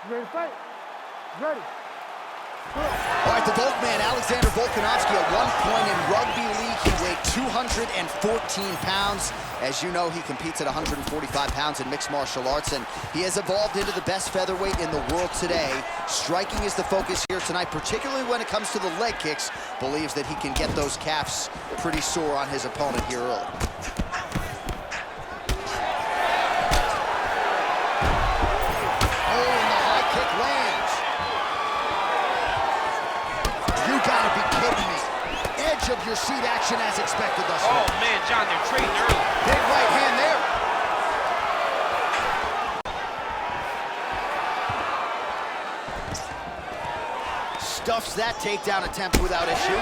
You ready to fight? Ready. All right, the Volkman, Alexander Volkanovski, at one point in rugby league, he weighed 214 pounds. As you know, he competes at 145 pounds in mixed martial arts, and he has evolved into the best featherweight in the world today. Striking is the focus here tonight, particularly when it comes to the leg kicks. Believes that he can get those calves pretty sore on his opponent here early. Of your seat action as expected thus far. Oh man, John, they're trading early. Big right hand there. Stuffs that takedown attempt without issue.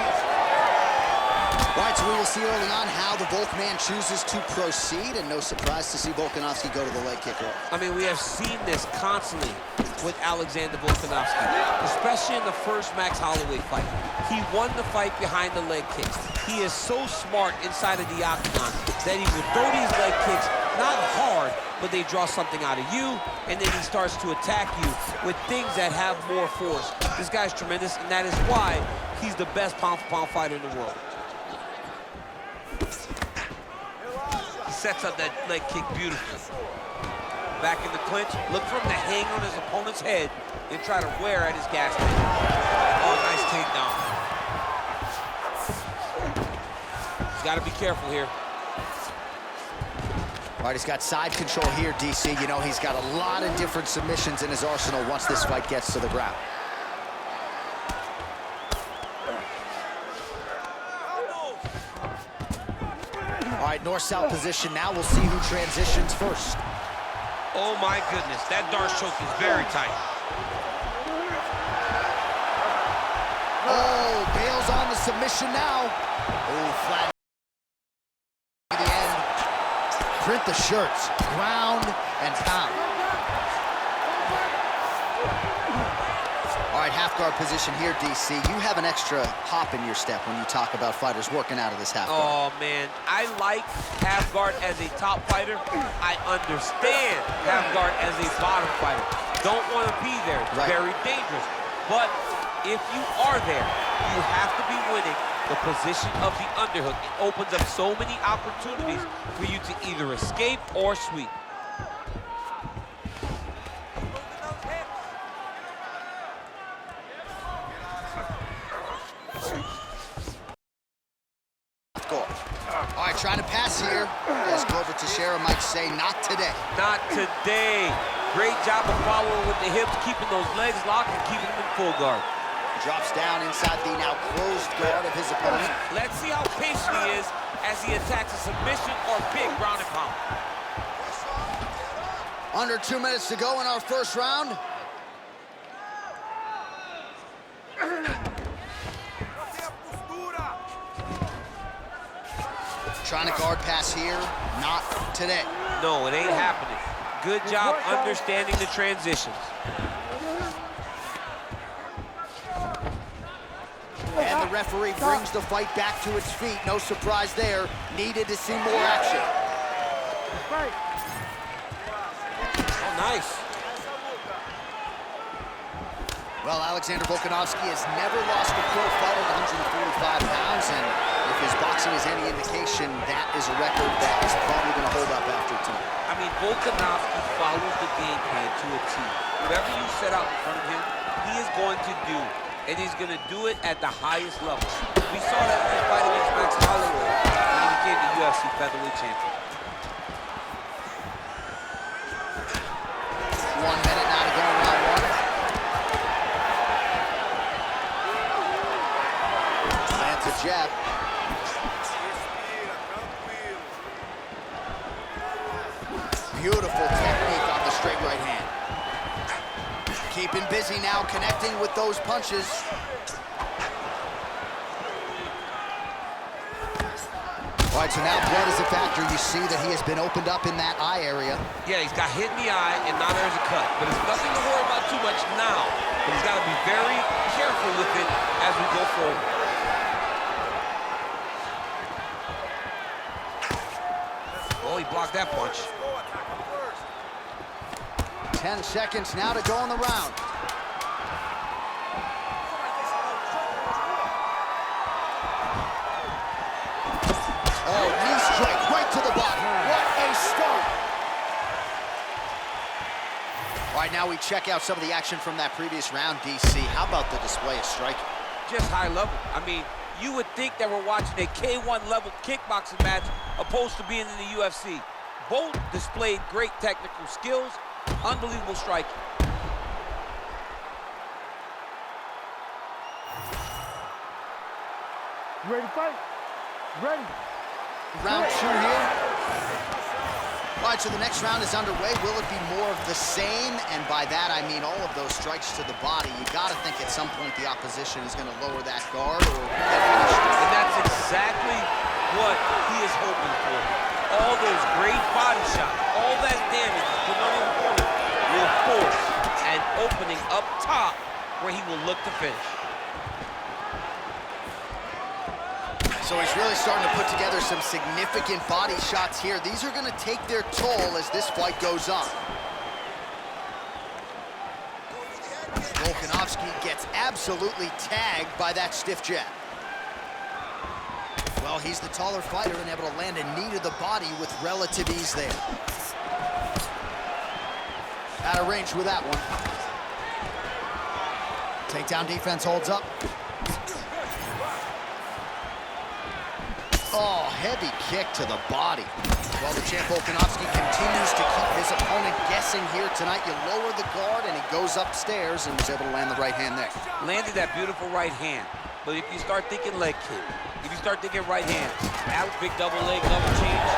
All right, so we will see early on how the Volkman chooses to proceed, and no surprise to see Volkanovski go to the leg kick early. I mean, we have seen this constantly with Alexander Volkanovski, especially in the first Max Holloway fight. He won the fight behind the leg kicks. He is so smart inside of the octagon that he will throw these leg kicks, not hard, but they draw something out of you, and then he starts to attack you with things that have more force. This guy's tremendous, and that is why he's the best pound-for-pound fighter in the world. He sets up that leg kick beautifully. Back in the clinch, look for him to hang on his opponent's head and try to wear at his gas tank. Oh, nice takedown. He's got to be careful here. All right, he's got side control here, DC. You know, he's got a lot of different submissions in his arsenal once this fight gets to the ground. All right, north-south position now. We'll see who transitions first. Oh my goodness, that Darce choke is very tight. Oh, bails on the submission now. Oh, flat. The end. Print the shirts. Ground and pound. All right, half guard position here, DC. You have an extra hop in your step when you talk about fighters working out of this half guard. Oh man, I like half guard as a top fighter. I understand half guard as a bottom fighter. Don't want to be there. It's very dangerous. But if you are there, you have to be winning the position of the underhook. It opens up so many opportunities for you to either escape or sweep. All right, trying to pass here. As Glover Teixeira might say, not today. Not today. Great job of following with the hips, keeping those legs locked and keeping them in full guard. Drops down inside the now closed guard of his opponent. Let's see how patient he is as he attacks a submission or big ground and pound. Under 2 minutes to go in our first round. Trying to guard pass here, not today. No, it ain't happening. Good job understanding the transitions. And the referee brings the fight back to its feet. No surprise there. Needed to see more action. Oh, nice. Well, Alexander Volkanovski has never lost a pro fight at 145 pounds, and if his boxing is any indication, that is a record that is probably going to hold up after tonight. I mean, Volkanovski follows the game plan to a T. Whatever you set out in front of him, he is going to do, and he's going to do it at the highest level. We saw that in his fight against Max Holloway when he became the UFC featherweight champion. 1 minute now to go in round one. Lands a jab. Beautiful technique on the straight right hand. Keeping busy now, connecting with those punches. All right, so now blood is a factor. You see that he has been opened up in that eye area. Yeah, he's got hit in the eye, and now there's a cut. But it's nothing to worry about too much now. But he's got to be very careful with it as we go forward. Oh, he blocked that punch. 10 seconds now to go in the round. Oh, knee strike right to the body. What a start. All right, now we check out some of the action from that previous round, DC. How about the display of striking? Just high level. I mean, you would think that we're watching a K1 level kickboxing match opposed to being in the UFC. Both displayed great technical skills, unbelievable striking. You ready to fight? Ready. Round 2 here. All right, so the next round is underway. Will it be more of the same? And by that, I mean all of those strikes to the body. You got to think at some point the opposition is going to lower that guard or get finished. And that's exactly what he is hoping for. All those great body shots, all that damage put on his opponent will force an opening up top where he will look to finish. So he's really starting to put together some significant body shots here. These are going to take their toll as this fight goes on. Volkanovski gets absolutely tagged by that stiff jab. Well, he's the taller fighter and able to land a knee to the body with relative ease there. Out of range with that one. Takedown defense holds up. Oh, heavy kick to the body. Well, the champ Volkanovski continues to keep his opponent guessing here tonight. You lower the guard and he goes upstairs and was able to land the right hand there. Landed that beautiful right hand. But if you start thinking leg kick, if you start thinking right hand, out big double leg, double change.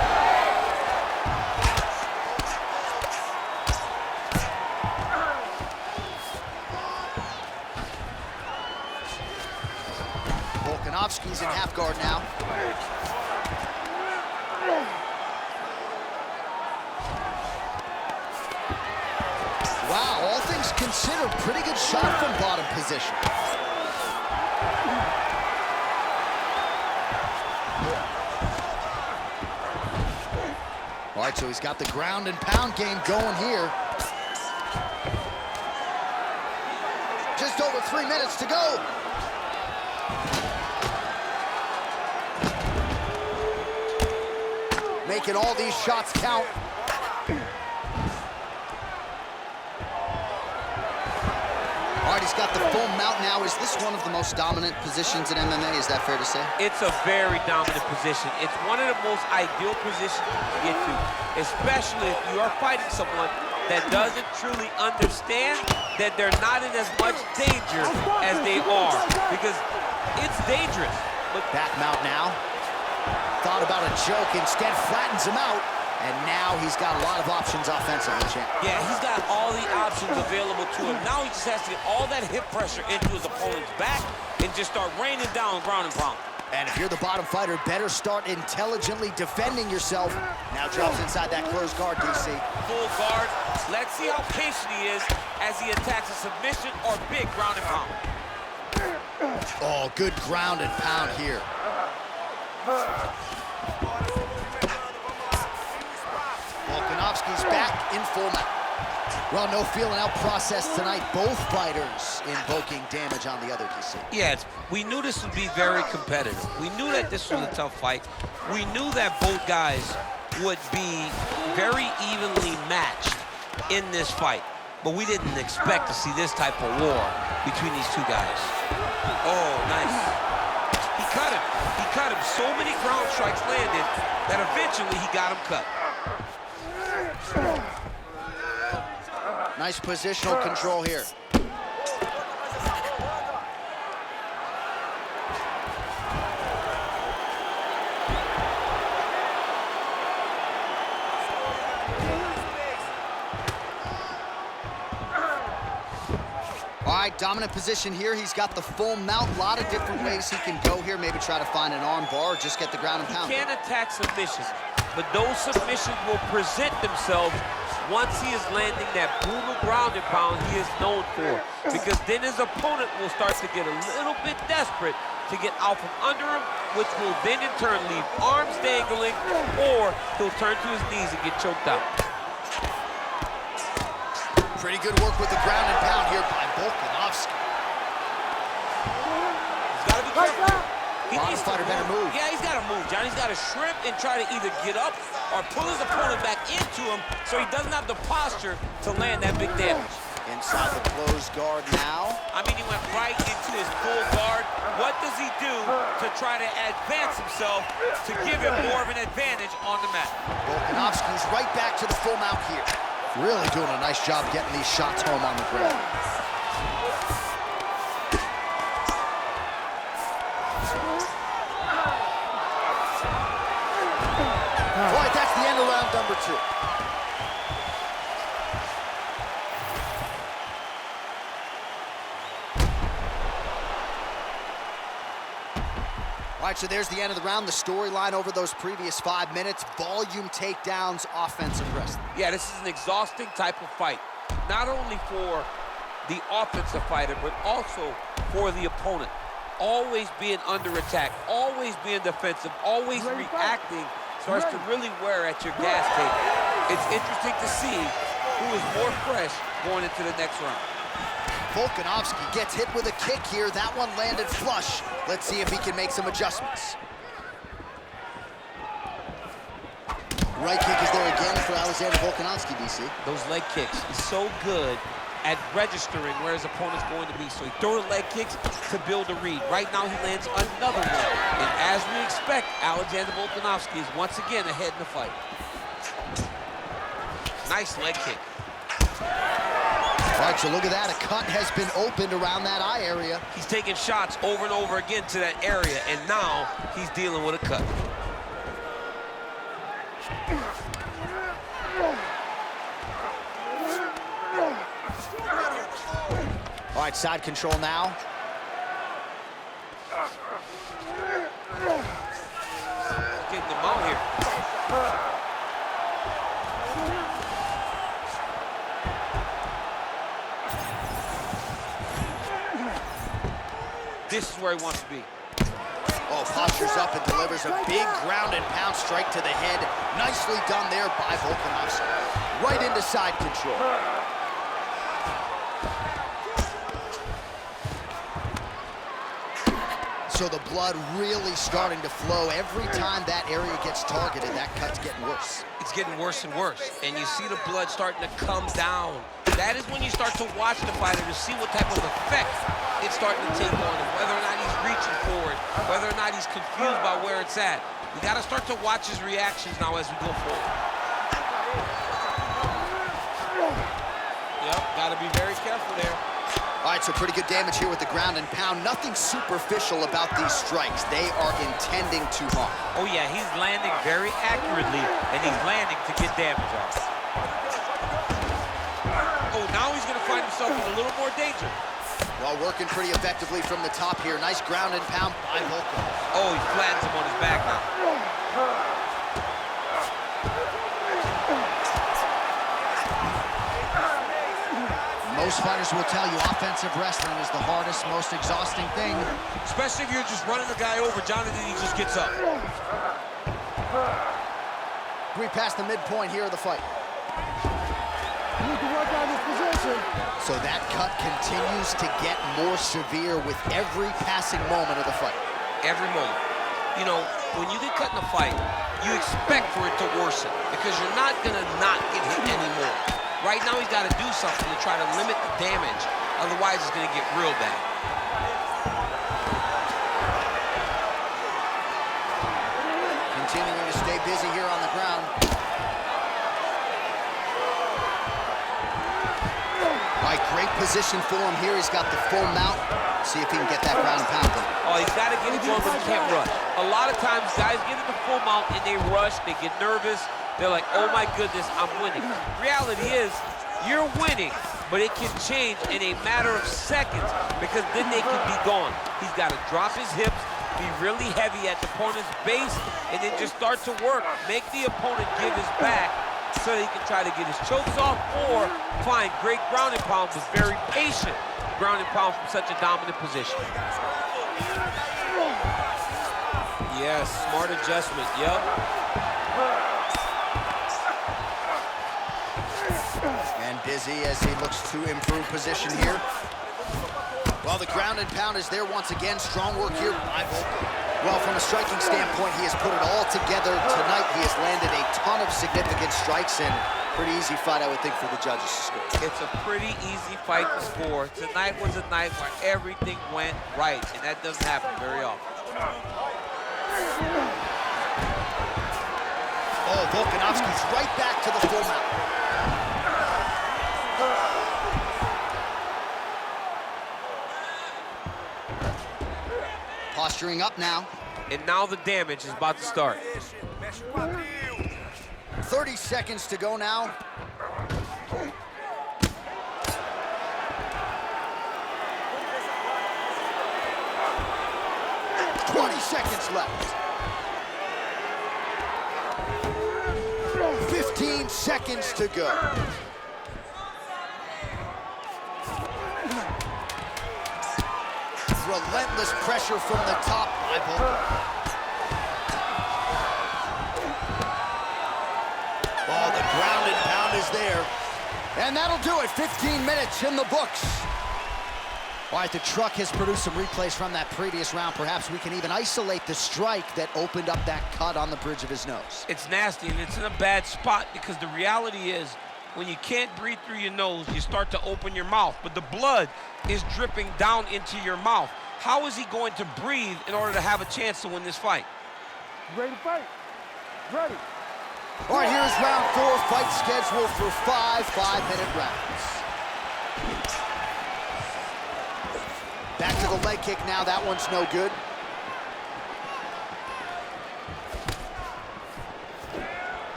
Volkanovski's in half guard now. Wow, all things considered, pretty good shot from bottom position. All right, so he's got the ground and pound game going here. Just over 3 minutes to go. Making all these shots count. All right, he's got the full mount now. Is this one of the most dominant positions in MMA? Is that fair to say? It's a very dominant position. It's one of the most ideal positions to get to, especially if you are fighting someone that doesn't truly understand that they're not in as much danger as they are, because it's dangerous. But back mount now. Thought about a joke, instead flattens him out. And now he's got a lot of options offensively, champ. Yeah, he's got all the options available to him. Now he just has to get all that hip pressure into his opponent's back and just start raining down ground and pound. And if you're the bottom fighter, better start intelligently defending yourself. Now drops inside that closed guard, DC. Full guard. Let's see how patient he is as he attacks a submission or big ground and pound. Oh, good ground and pound here. Volkanovski's back in full mount. Well, no feeling out process tonight. Both fighters invoking damage on the other, DC. Yeah, we knew this would be very competitive. We knew that this was a tough fight. We knew that both guys would be very evenly matched in this fight. But we didn't expect to see this type of war between these two guys. Oh, nice. He cut him. He cut him. So many ground strikes landed that eventually he got him cut. Nice positional control here. All right, dominant position here. He's got the full mount. A lot of different ways he can go here. Maybe try to find an arm bar or just get the ground and pound. He can't attack submissions, but those submissions will present themselves once he is landing that brutal ground and pound he is known for. Because then his opponent will start to get a little bit desperate to get out from under him, which will then in turn leave arms dangling, or he'll turn to his knees and get choked out. Pretty good work with the ground and pound here by Volkanovski. He's got to be careful. He Honest fighter better move. Yeah, he's got to move, John. He's got to shrimp and try to either get up or pull his opponent back into him so he doesn't have the posture to land that big damage. Inside the closed guard now. I mean, he went right into his full guard. What does he do to try to advance himself to give him more of an advantage on the mat? Volkanovski's right back to the full mount here. Really doing a nice job getting these shots home on the ground. All right, that's the end of round number 2. All right, so there's the end of the round. The storyline over those previous 5 minutes, volume takedowns, offensive wrestling. Yeah, this is an exhausting type of fight. Not only for the offensive fighter, but also for the opponent. Always being under attack, always being defensive, always reacting starts to really wear at your gas tank. It's interesting to see who is more fresh going into the next round. Volkanovski gets hit with a kick here. That one landed flush. Let's see if he can make some adjustments. Right kick is there again for Alexander Volkanovski, DC. Those leg kicks, he's so good at registering where his opponent's going to be. So he throws leg kicks to build a read. Right now he lands another one. And as we expect, Alexander Volkanovski is once again ahead in the fight. Nice leg kick. All right, so look at that. A cut has been opened around that eye area. He's taking shots over and over again to that area, and now he's dealing with a cut. All right, side control now. Getting them out here. This is where he wants to be. Oh, postures up and delivers a big ground and pound strike to the head. Nicely done there by Volkanovski. Right into side control. So the blood really starting to flow. Every time that area gets targeted, that cut's getting worse. It's getting worse and worse. And you see the blood starting to come down. That is when you start to watch the fighter to see what type of effect it's starting to take on him, whether or not he's reaching for it, whether or not he's confused by where it's at. We got to start to watch his reactions now as we go forward. Yep, got to be very careful there. All right, so pretty good damage here with the ground and pound. Nothing superficial about these strikes. They are intending to harm. Oh yeah, he's landing very accurately, and he's landing to get damage off. Oh, now he's gonna find himself in a little more danger. Well, working pretty effectively from the top here. Nice ground and pound by Volkov. Oh, he flattens him on his back now. Most fighters will tell you offensive wrestling is the hardest, most exhausting thing. Especially if you're just running the guy over, Jonathan, he just gets up. We passed the midpoint here of the fight. You need to work on this position. So that cut continues to get more severe with every passing moment of the fight. Every moment. You know, when you get cut in a fight, you expect for it to worsen because you're not gonna not get hit anymore. Right now, he's got to do something to try to limit the damage. Otherwise, it's going to get real bad. Continuing to stay busy here on the ground. All right, great position for him here. He's got the full mount. See if he can get that ground and pound going. Oh, he's got to get it going, but he can't rush. A lot of times, guys get in the full mount and they rush, they get nervous. They're like, oh my goodness, I'm winning. Reality is, you're winning, but it can change in a matter of seconds because then they can be gone. He's got to drop his hips, be really heavy at the opponent's base, and then just start to work. Make the opponent give his back so that he can try to get his chokes off or find great ground and pound, but very patient ground and pound from such a dominant position. Yes, smart adjustment, yep. And Is he, as he looks to improve position here? Well, the ground and pound is there once again. Strong work here by Volk. Well, from a striking standpoint, he has put it all together tonight. He has landed a ton of significant strikes, and pretty easy fight, I would think, for the judges to score. It's a pretty easy fight to score. Tonight was a night where everything went right, and that doesn't happen very often. Oh, Volkanovski's right back to the full mount. Posturing up now. And now the damage is about to start. 30 seconds to go now. Seconds left. 15 seconds to go. Relentless pressure from the top. Oh, the ground and pound is there. And that'll do it. 15 minutes in the books. All right, the truck has produced some replays from that previous round. Perhaps we can even isolate the strike that opened up that cut on the bridge of his nose. It's nasty, and it's in a bad spot because the reality is when you can't breathe through your nose, you start to open your mouth, but the blood is dripping down into your mouth. How is he going to breathe in order to have a chance to win this fight? Ready to fight? Ready. All right, here's round 4, fight scheduled for 5 5-minute rounds. Back to the leg kick now, that one's no good.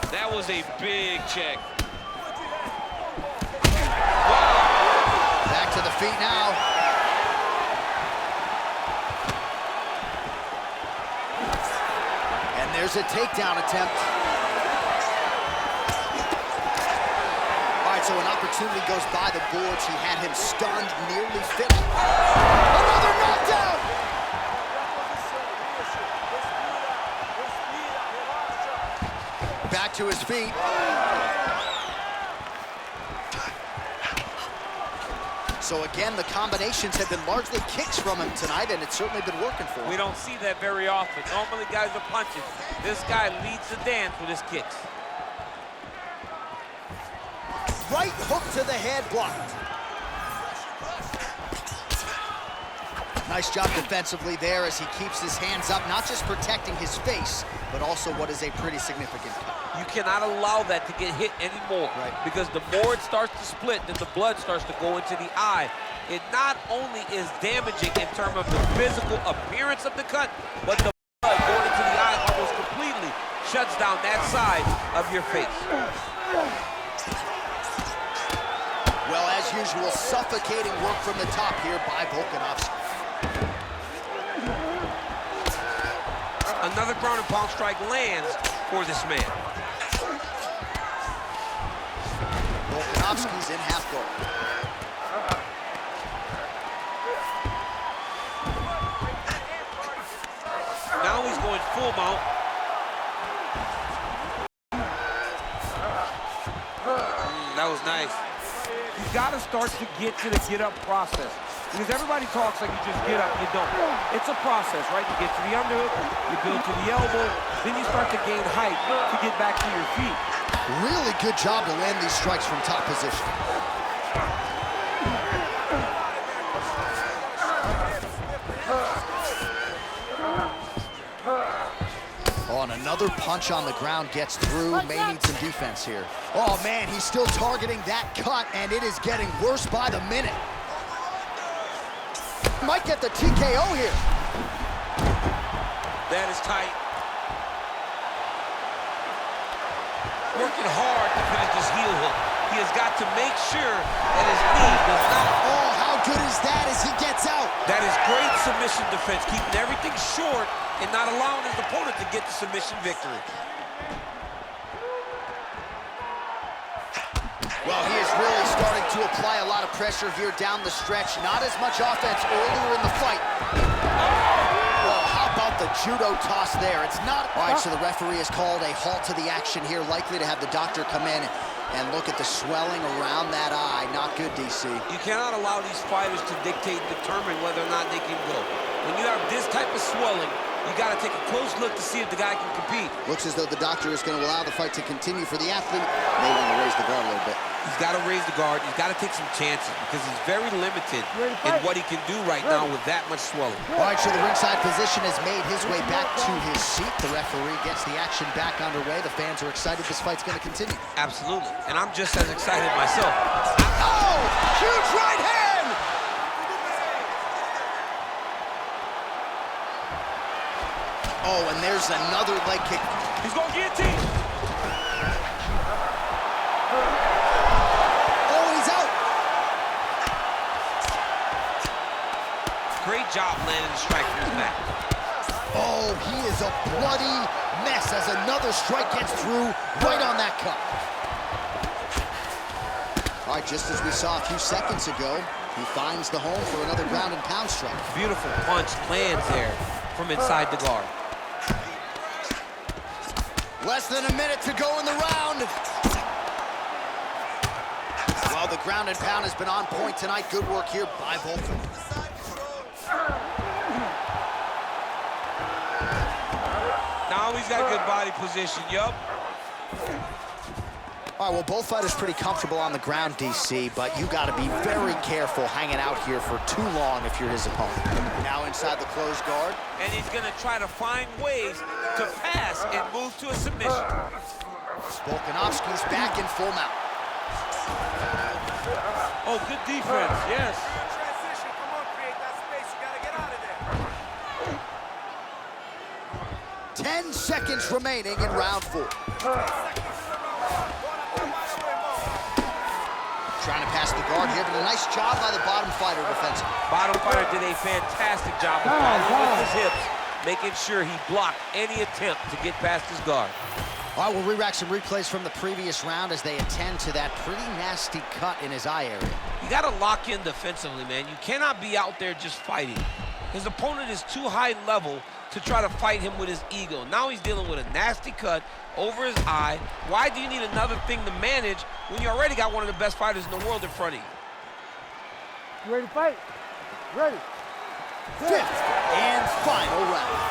That was a big check. Back to the feet now. And there's a takedown attempt. All right, so an opportunity goes by the boards. He had him stunned, nearly finished. Another knockdown! Back to his feet. So again, the combinations have been largely kicks from him tonight, and it's certainly been working for him. We don't see that very often. Normally guys are punching. This guy leads the dance with his kicks. Right hook to the head, blocked. Nice job defensively there as he keeps his hands up, not just protecting his face, but also what is a pretty significant cut. You cannot allow that to get hit anymore. Right. Because the more it starts to split, then the blood starts to go into the eye. It not only is damaging in terms of the physical appearance of the cut, but the blood going into the eye almost completely shuts down that side of your face. Well, as usual, suffocating work from the top here by Volkanovski. Another ground and pound strike lands for this man. Volkanovski's in half guard. Now he's going full mount. That was nice. You got to start to get to the get-up process. Because everybody talks like you just get up, you don't. It's a process, right? You get to the underhook, you build to the elbow, then you start to gain height to get back to your feet. Really good job to land these strikes from top position. Oh, and another punch on the ground gets through. May need some defense here. Oh, man, he's still targeting that cut, and it is getting worse by the minute. Might get the TKO here. That is tight. Working hard to finish this heel hook. He has got to make sure that his knee does not. Oh, how good is that as he gets out? That is great submission defense, keeping everything short and not allowing his opponent to get the submission victory. Well, he is really starting to apply a lot of pressure here down the stretch. Not as much offense earlier in the fight. Well, how about the judo toss there. It's not... All right, so the referee has called a halt to the action here, likely to have the doctor come in and look at the swelling around that eye. Not good, DC. You cannot allow these fighters to dictate and determine whether or not they can go. When you have this type of swelling, you got to take a close look to see if the guy can compete. Looks as though the doctor is going to allow the fight to continue for the athlete. May want to raise the guard a little bit. He's got to raise the guard. He's got to take some chances because he's very limited in what he can do right now with that much swelling. All right, so the ringside physician has made his way back to his seat. The referee gets the action back underway. The fans are excited this fight's going to continue. Absolutely. And I'm just as excited myself. Oh, huge right hand! Oh, and there's another leg kick. He's going to guillotine. Oh, he's out. Great job landing the strike from his back. Oh, he is a bloody mess as another strike gets through right on that cut. All right, just as we saw a few seconds ago, he finds the home for another ground and pound strike. Beautiful punch lands there from inside the guard. Less than a minute to go in the round. Well, the ground and pound has been on point tonight. Good work here by Volkan. Now he's got good body position, yup. All right, well, both fighters pretty comfortable on the ground, DC, but you got to be very careful hanging out here for too long if you're his opponent. Now inside the closed guard. And he's going to try to find ways to pass and move to a submission. Volkanovski's back in full mount. Oh, good defense, yes. Transition, come on, create that space. You gotta get out of there. 10 seconds remaining in round 4. Trying to pass the guard here, but a nice job by the bottom fighter defensively. Bottom fighter did a fantastic job of following with his hips, making sure he blocked any attempt to get past his guard. All right, we'll re-rack some replays from the previous round as they attend to that pretty nasty cut in his eye area. You got to lock in defensively, man. You cannot be out there just fighting. His opponent is too high level to try to fight him with his ego. Now he's dealing with a nasty cut over his eye. Why do you need another thing to manage when you already got one of the best fighters in the world in front of you? You ready to fight? Ready. Fifth and final round.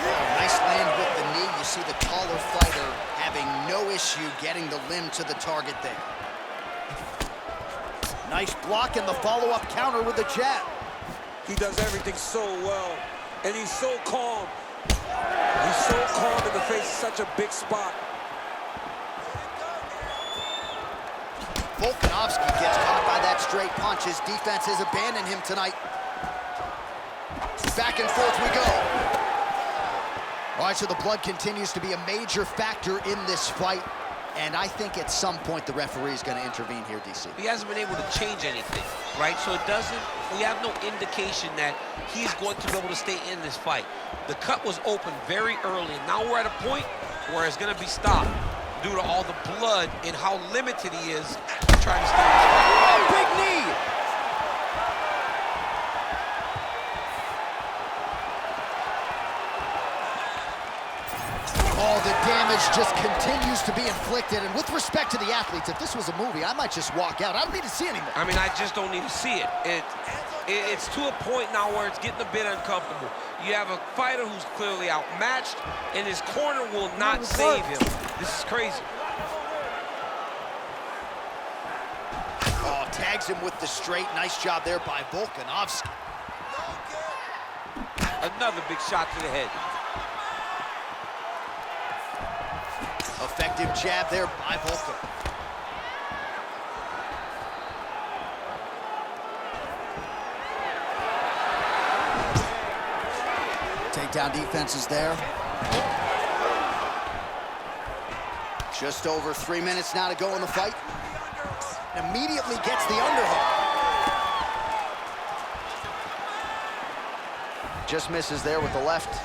Oh, nice land with the knee. You see the taller fighter having no issue getting the limb to the target there. Nice block and the follow-up counter with the jab. He does everything so well, and he's so calm. He's so calm in the face of such a big spot. Volkanovski gets caught by that straight punch. His defense has abandoned him tonight. Back and forth we go. All right, so the blood continues to be a major factor in this fight. And I think at some point the referee is going to intervene here, DC. He hasn't been able to change anything, right? So we have no indication that he's going to be able to stay in this fight. The cut was open very early, and now we're at a point where it's going to be stopped due to all the blood and how limited he is trying to stay in this fight. Oh, big knee! Oh, the damage just continues to be inflicted. And with respect to the athletes, if this was a movie, I might just walk out. I don't need to see anymore. I mean, I just don't need to see it. It's to a point now where it's getting a bit uncomfortable. You have a fighter who's clearly outmatched, and his corner will not save him. This is crazy. Oh, tags him with the straight. Nice job there by Volkanovski. Another big shot to the head. Effective jab there by Volkan. Takedown defense is there. Just over 3 minutes now to go in the fight. Immediately gets the underhook. Just misses there with the left.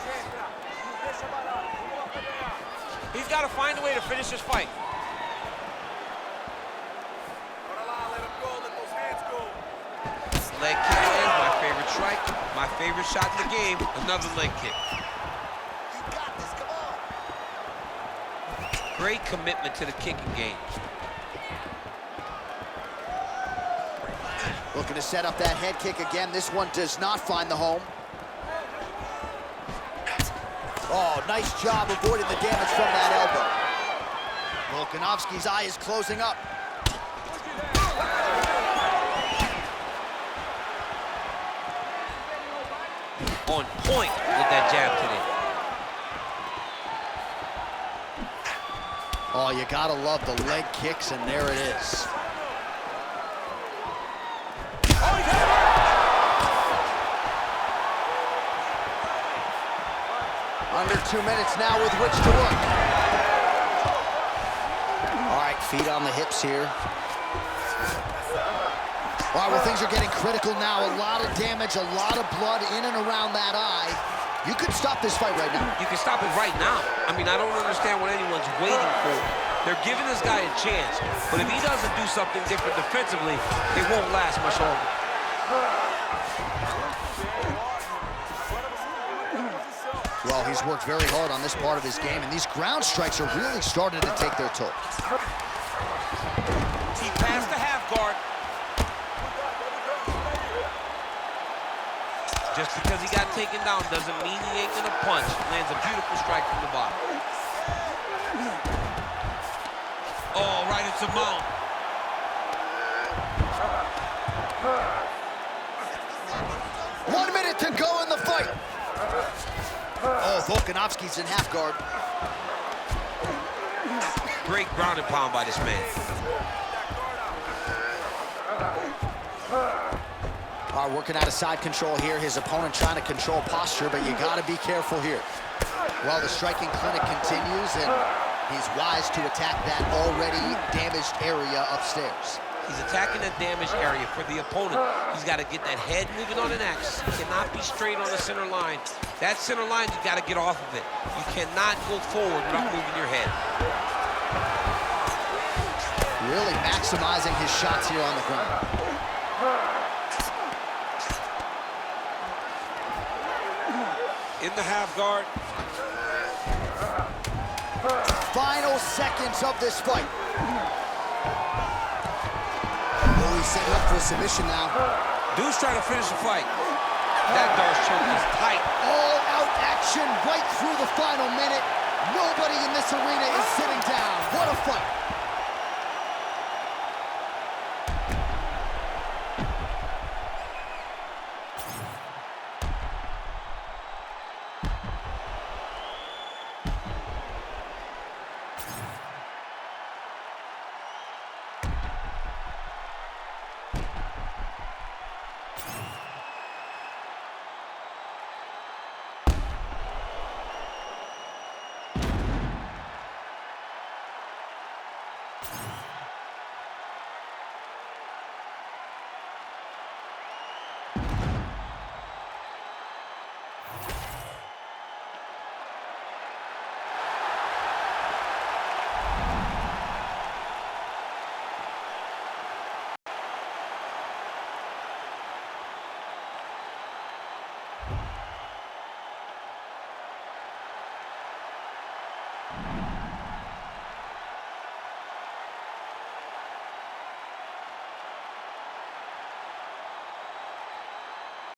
He's got to find a way to finish this fight. Leg kick is my favorite strike. My favorite shot in the game, another leg kick. You got this, come on. Great commitment to the kicking game. Looking to set up that head kick again. This one does not find the home. Oh, nice job avoiding the damage from that elbow. Volkanovski's eye is closing up. On point with that jab today. Oh, you gotta love the leg kicks, and there it is. Under 2 minutes now with which to work. All right, feet on the hips here. All right, well, things are getting critical now. A lot of damage, a lot of blood in and around that eye. You could stop this fight right now. You can stop it right now. I mean, I don't understand what anyone's waiting for. They're giving this guy a chance, but if he doesn't do something different defensively, it won't last much longer. Well, he's worked very hard on this part of his game, and these ground strikes are really starting to take their toll. He passed the half guard. Just because he got taken down doesn't mean he ain't gonna punch. Lands a beautiful strike from the bottom. Oh, right into mount. One minute to go in the fight. Oh, Volkanovski's in half guard. Great ground and pound by this man. All right, working out of side control here. His opponent trying to control posture, but you got to be careful here. Well, the striking clinic continues, and he's wise to attack that already damaged area upstairs. He's attacking the damaged area for the opponent. He's got to get that head moving on an axis. He cannot be straight on the center line. That center line, you got to get off of it. You cannot go forward without moving your head. Really maximizing his shots here on the ground. In the half guard. Final seconds of this fight. Oh, he's setting up for a submission now. Dude's trying to finish the fight. That Darce choke is tight. All-out action right through the final minute. Nobody in this arena is sitting down. What a fight.